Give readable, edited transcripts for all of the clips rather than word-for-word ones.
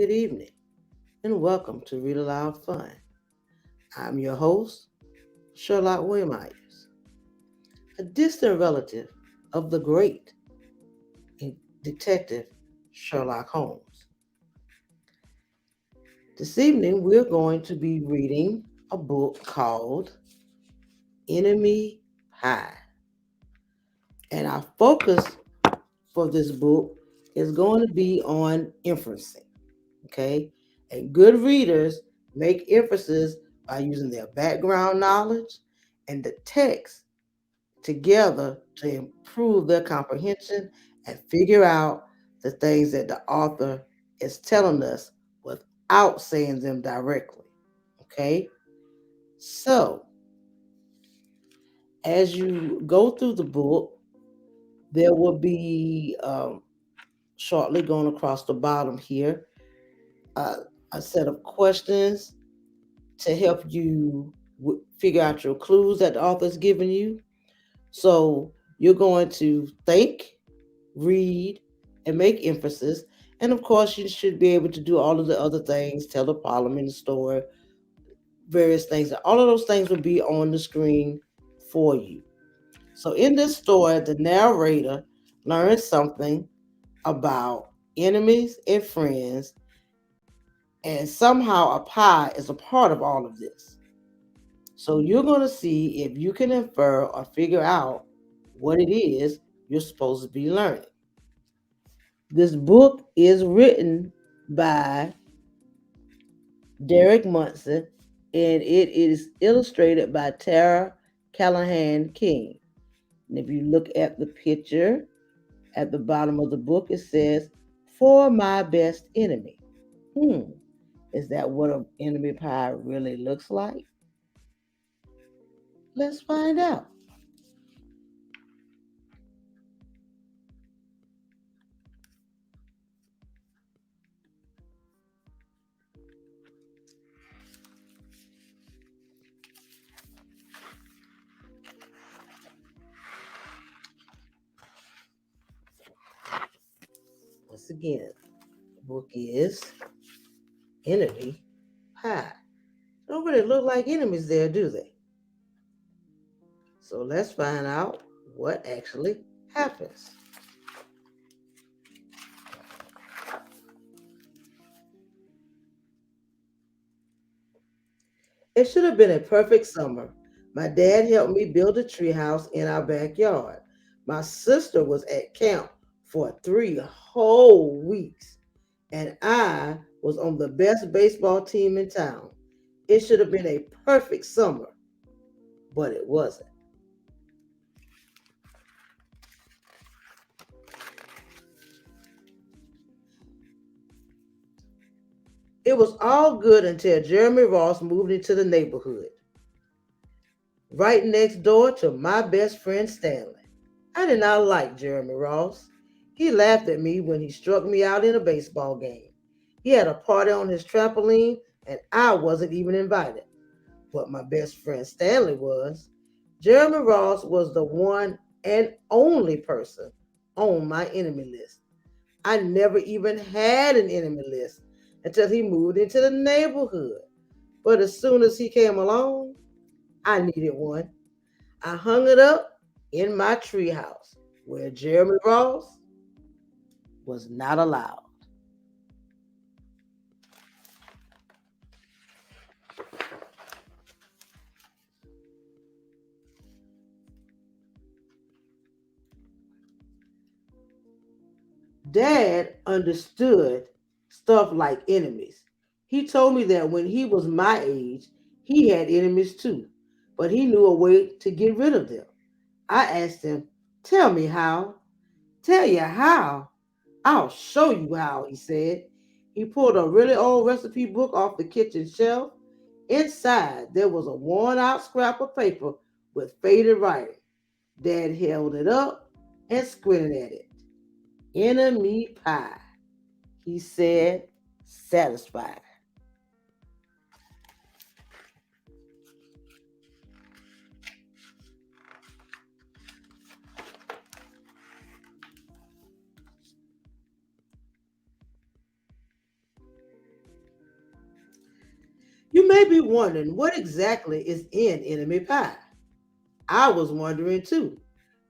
good evening, and welcome to Read Aloud Fun. I'm your host, Sherlock Waymyers, a distant relative of the great detective Sherlock Holmes. This evening, we're going to be reading a book called Enemy Pie. And our focus for this book is going to be on inferencing. Okay? And good readers make inferences by using their background knowledge and the text together to improve their comprehension and figure out the things that the author is telling us without saying them directly. Okay? So, as you go through the book, there will be shortly going across the bottom here uh, a set of questions to help you figure out your clues that the author's given you. So you're going to think, read, and make emphasis. And of course, you should be able to do all of the other things, tell the parliament, the story, various things. All of those things will be on the screen for you. So in this story, the narrator learns something about enemies and friends, and somehow a pie is a part of all of this. So you're going to see if you can infer or figure out what it is you're supposed to be learning. This book is written by Derek Munson and it is illustrated by Tara Callahan King. And if you look at the picture at the bottom of the book, it says, "For my best enemy." Hmm, is that what an enemy pie really looks like? Let's find out. Once again, the book is Enemy Pie. Don't really look like enemies there, do they? So let's find out what actually happens. It should have been a perfect summer. My dad helped me build a treehouse in our backyard. My sister was at camp for 3 whole weeks, and I was on the best baseball team in town. It should have been a perfect summer, but it wasn't. It was all good until Jeremy Ross moved into the neighborhood, right next door to my best friend Stanley. I did not like Jeremy Ross. He laughed at me when he struck me out in a baseball game. He had a party on his trampoline, and I wasn't even invited. But my best friend Stanley was. Jeremy Ross was the one and only person on my enemy list. I never even had an enemy list until he moved into the neighborhood. But as soon as he came along, I needed one. I hung it up in my treehouse where Jeremy Ross was not allowed. Dad understood stuff like enemies. He told me that when he was my age, he had enemies too, but he knew a way to get rid of them. I asked him, "Tell me how." "Tell you how? I'll show you how," he said. He pulled a really old recipe book off the kitchen shelf. Inside, there was a worn out scrap of paper with faded writing. Dad held it up and squinted at it. "Enemy pie," he said, satisfied. may be wondering what exactly is in enemy pie. I was wondering too.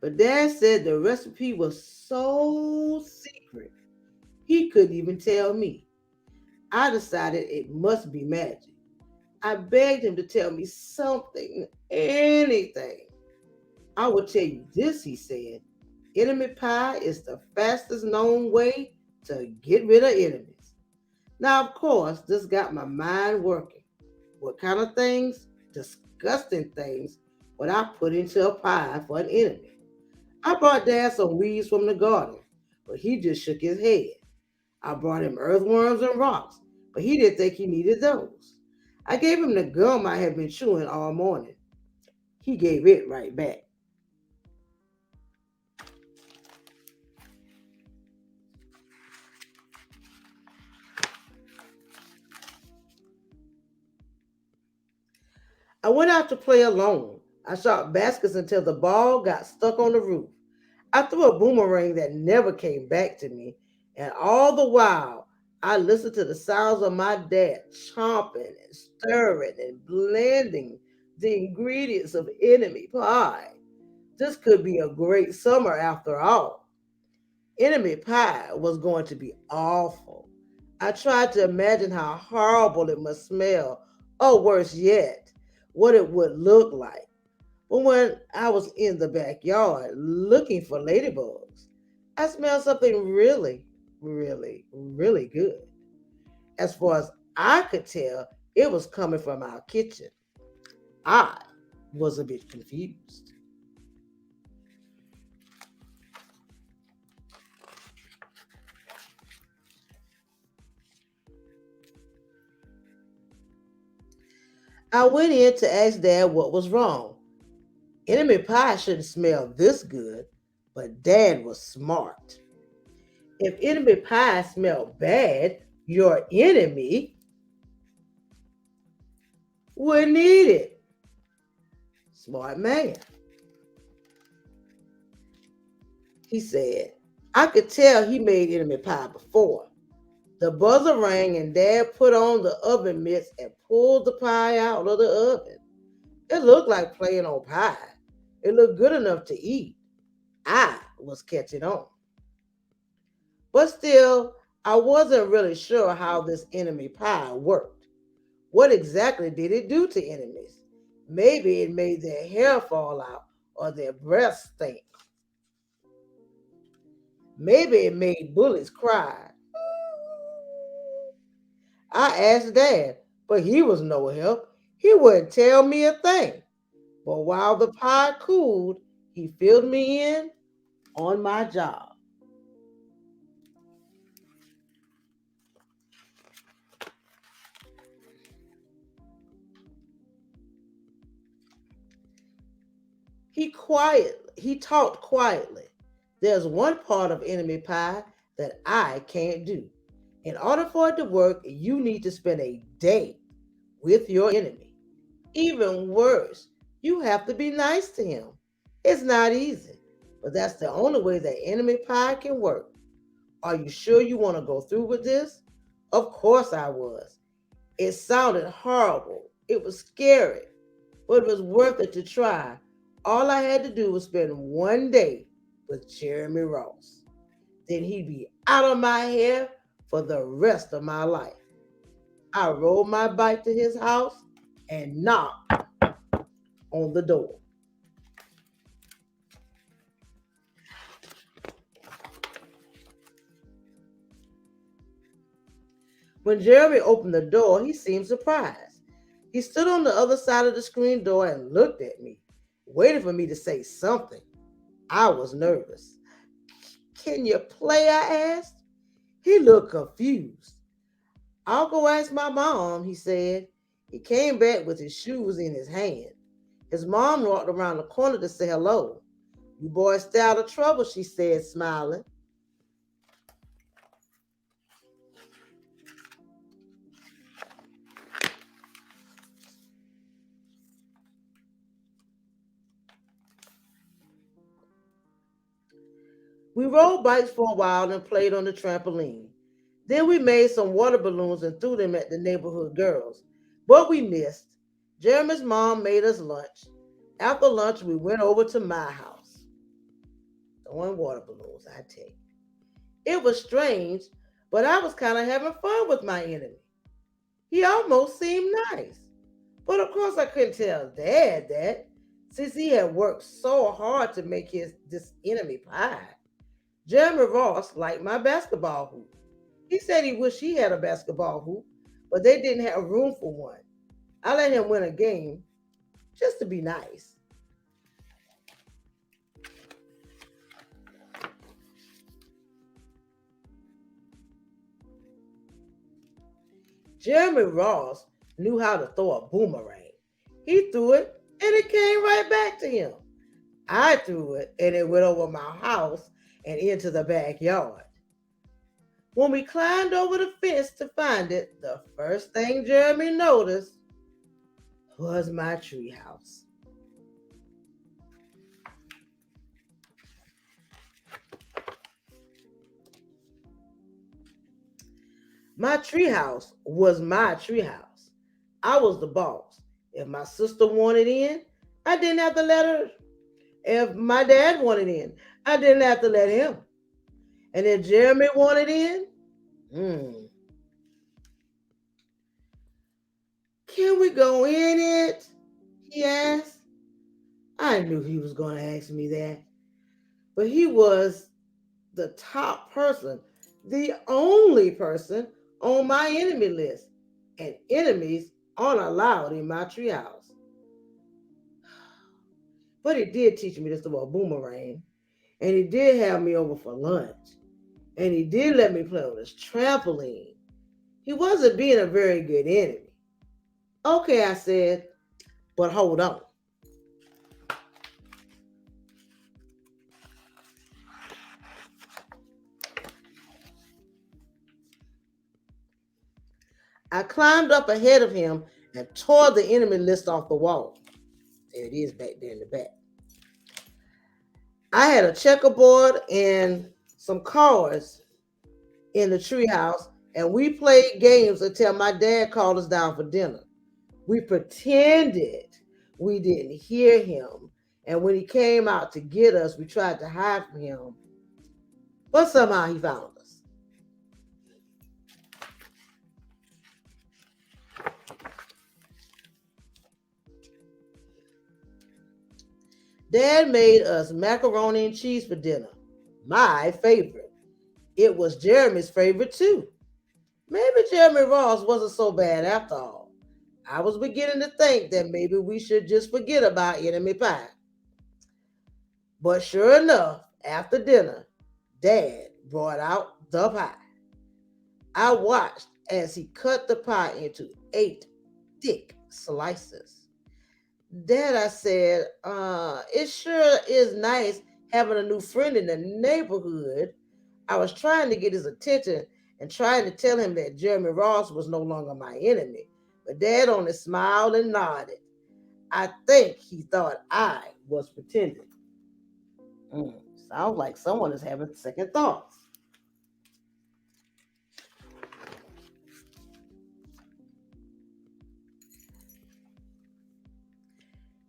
But Dad said the recipe was so secret, he couldn't even tell me. I decided it must be magic. I begged him to tell me something, anything. I will tell you this, he said. Enemy pie is the fastest known way to get rid of enemies. Now, of course, this got my mind working. What kind of things, disgusting things, would I put into a pie for an enemy? I brought Dad some weeds from the garden, but he just shook his head. I brought him earthworms and rocks, but he didn't think he needed those. I gave him the gum I had been chewing all morning. He gave it right back. I went out to play alone. I shot baskets until the ball got stuck on the roof. I threw a boomerang that never came back to me, and all the while, I listened to the sounds of my dad chomping and stirring and blending the ingredients of enemy pie. This could be a great summer after all. Enemy pie was going to be awful. I tried to imagine how horrible it must smell, or worse yet, what it would look like. But when I was in the backyard looking for ladybugs, I smelled something really, really, really good. As far as I could tell, it was coming from our kitchen. I was a bit confused. I went in to ask Dad what was wrong. Enemy pie shouldn't smell this good, but Dad was smart. If enemy pie smelled bad, your enemy wouldn't eat it. Smart man. He said. I could tell he made enemy pie before. The buzzer rang and Dad put on the oven mitts and pulled the pie out of the oven. It looked like playing on pie. It looked good enough to eat. I was catching on. But still, I wasn't really sure how this enemy pie worked. What exactly did it do to enemies? Maybe it made their hair fall out or their breath stink. Maybe it made bullies cry. I asked Dad, but he was no help. He wouldn't tell me a thing. But while the pie cooled, he filled me in on my job. He talked quietly. There's one part of enemy pie that I can't do. In order for it to work, you need to spend a day with your enemy. Even worse, you have to be nice to him. It's not easy, but that's the only way that enemy pie can work. Are you sure you want to go through with this? Of course I was. It sounded horrible. It was scary, but it was worth it to try. All I had to do was spend one day with Jeremy Ross. Then he'd be out of my hair for the rest of my life. I rode my bike to his house and knocked on the door. When Jeremy opened the door, he seemed surprised. He stood on the other side of the screen door and looked at me, waiting for me to say something. I was nervous. Can you play? I asked. He looked confused. I'll go ask my mom, he said. He came back with his shoes in his hand. His mom walked around the corner to say hello. You boys stay out of trouble, she said, smiling. We rode bikes for a while and played on the trampoline. Then we made some water balloons and threw them at the neighborhood girls. But we missed. Jeremy's mom made us lunch. After lunch, we went over to my house. Throwing water balloons, I tell you. It was strange, but I was kind of having fun with my enemy. He almost seemed nice. But of course, I couldn't tell Dad that since he had worked so hard to make this enemy pie. Jeremy Ross liked my basketball hoop. He said he wished he had a basketball hoop, but they didn't have room for one. I let him win a game just to be nice. Jeremy Ross knew how to throw a boomerang. He threw it and it came right back to him. I threw it and it went over my house and into the backyard. When we climbed over the fence to find it, the first thing Jeremy noticed was my treehouse. My treehouse was my treehouse. I was the boss. If my sister wanted in, I didn't have to let her. If my dad wanted in, I didn't have to let him. And if Jeremy wanted in, hmm, can we go in it? He asked. I knew he was going to ask me that. But he was the top person, the only person on my enemy list. And enemies aren't allowed in my treehouse. But he did teach me this about boomerang. And he did have me over for lunch. And he did let me play on his trampoline. He wasn't being a very good enemy. Okay, I said, but hold on. I climbed up ahead of him and tore the enemy list off the wall. There it is back there in the back. I had a checkerboard and some cards in the treehouse, and we played games until my dad called us down for dinner. We pretended we didn't hear him, and when he came out to get us, we tried to hide from him, but somehow he found us. Dad made us macaroni and cheese for dinner, my favorite. It was Jeremy's favorite too. Maybe Jeremy Ross wasn't so bad after all. I was beginning to think that maybe we should just forget about enemy pie. But sure enough, after dinner, Dad brought out the pie. I watched as he cut the pie into 8 thick slices. Dad, I said, it sure is nice having a new friend in the neighborhood. I was trying to get his attention and trying to tell him that Jeremy Ross was no longer my enemy. But Dad only smiled and nodded. I think he thought I was pretending. Mm, sounds like someone is having second thoughts.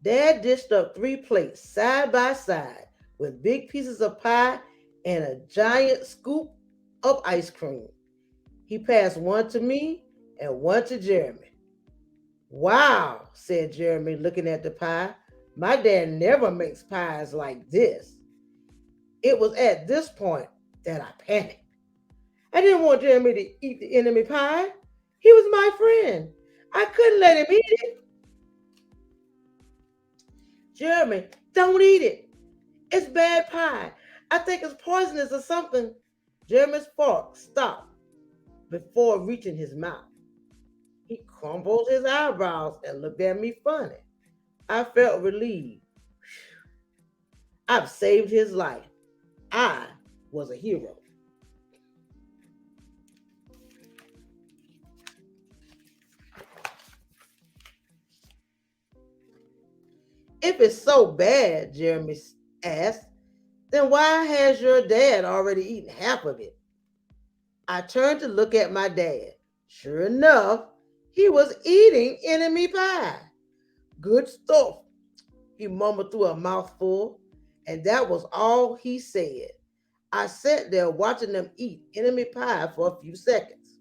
Dad dished up 3 plates side by side with big pieces of pie and a giant scoop of ice cream. He passed one to me and one to Jeremy. Wow, said Jeremy, looking at the pie. My dad never makes pies like this. It was at this point that I panicked. I didn't want Jeremy to eat the enemy pie. He was my friend. I couldn't let him eat it. Jeremy, don't eat it. It's bad pie. I think it's poisonous or something. Jeremy's fork stopped before reaching his mouth. He crumpled his eyebrows and looked at me funny. I felt relieved. I've saved his life. I was a hero. If it's so bad, Jeremy asked, then why has your dad already eaten half of it? I turned to look at my dad. Sure enough, He was eating enemy pie. Good stuff, he mumbled through a mouthful, and that was all he said. I sat there watching them eat enemy pie for a few seconds.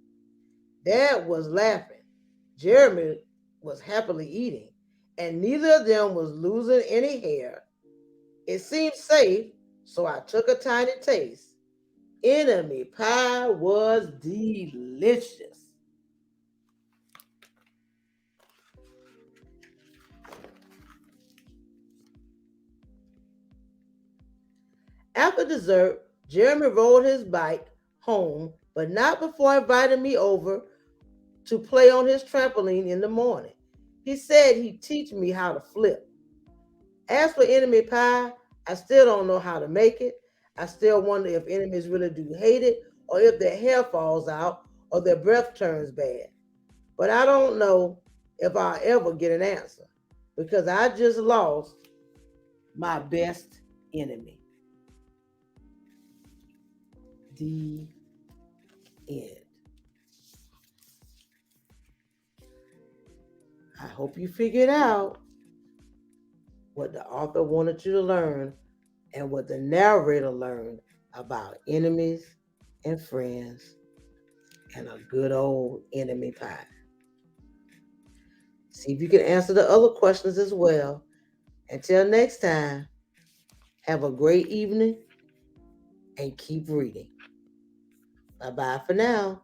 Dad was laughing. Jeremy was happily eating, and neither of them was losing any hair. It seemed safe, so I took a tiny taste. Enemy pie was delicious. After dessert, Jeremy rode his bike home, but not before inviting me over to play on his trampoline in the morning. He said he'd teach me how to flip. As for enemy pie, I still don't know how to make it. I still wonder if enemies really do hate it, or if their hair falls out, or their breath turns bad. But I don't know if I'll ever get an answer because I just lost my best enemy. The end. I hope you figured out what the author wanted you to learn and what the narrator learned about enemies and friends and a good old enemy pie. See if you can answer the other questions as well. Until next time, have a great evening and keep reading. Bye bye for now.